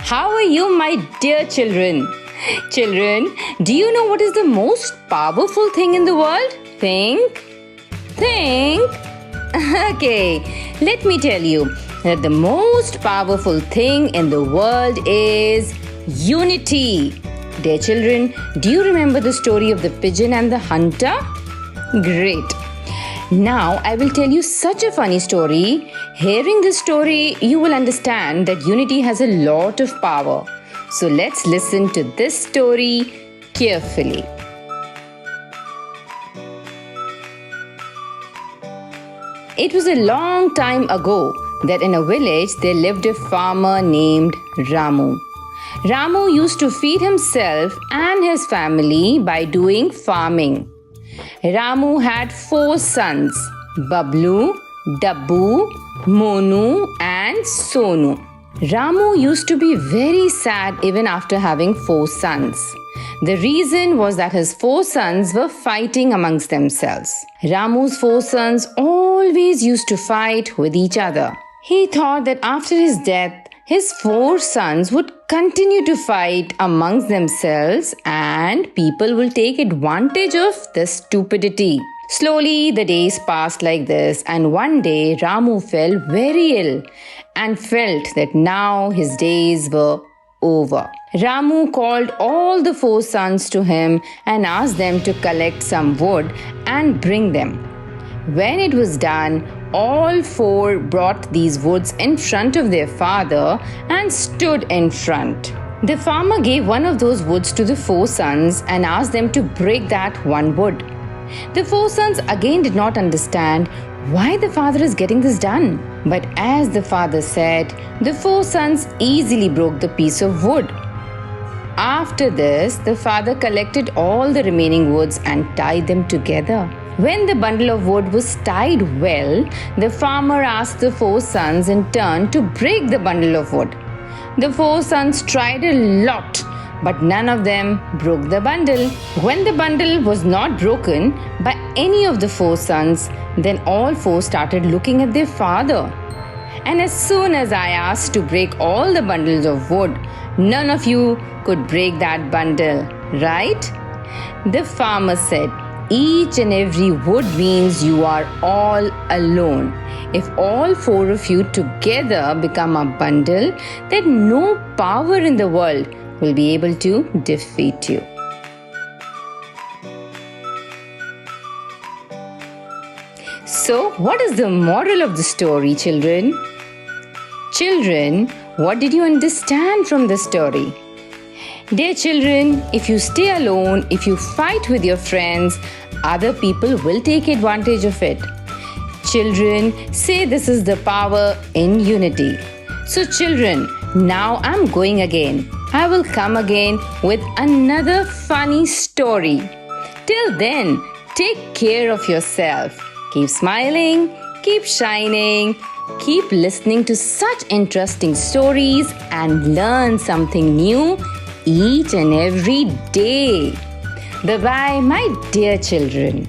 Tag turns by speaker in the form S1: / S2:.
S1: How are you, my dear children? Children, do you know what is the most powerful thing in the world? Think. Okay, let me tell you that the most powerful thing in the world is unity. Dear children, do you remember the story of the pigeon and the hunter? Great. Now I will tell you such a funny story. Hearing this story, you will understand that unity has a lot of power. So let's listen to this story carefully. It was a long time ago that in a village there lived a farmer named Ramu. Ramu used to feed himself and his family by doing farming. Ramu had 4 sons, Bablu, Dabbu, Monu and Sonu. Ramu used to be very sad even after having 4 sons. The reason was that his 4 sons were fighting amongst themselves. Ramu's 4 sons always used to fight with each other. He thought that after his death, his 4 sons would continue to fight amongst themselves and people will take advantage of this stupidity. Slowly, the days passed like this, and one day Ramu fell very ill and felt that now his days were over. Ramu called all the 4 sons to him and asked them to collect some wood and bring them. When it was done, all 4 brought these woods in front of their father and stood in front. The farmer gave one of those woods to the 4 sons and asked them to break that one wood. The 4 sons again did not understand why the father is getting this done. But as the father said, the 4 sons easily broke the piece of wood. After this, the father collected all the remaining woods and tied them together. When the bundle of wood was tied well, the farmer asked the 4 sons in turn to break the bundle of wood. The 4 sons tried a lot, but none of them broke the bundle. When the bundle was not broken by any of the 4 sons, then all 4 started looking at their father. And as soon as I asked to break all the bundles of wood, none of you could break that bundle, right? The farmer said, each and every wood means you are all alone. If all 4 of you together become a bundle, then no power in the world will be able to defeat you. So, what is the moral of the story, children? Children, what did you understand from the story? Dear children, if you stay alone, if you fight with your friends, other people will take advantage of it. Children, say this is the power in unity. So children, now I'm going again. I will come again with another funny story. Till then, take care of yourself. Keep smiling, keep shining, keep listening to such interesting stories and learn something new each and every day. Bye-bye, my dear children.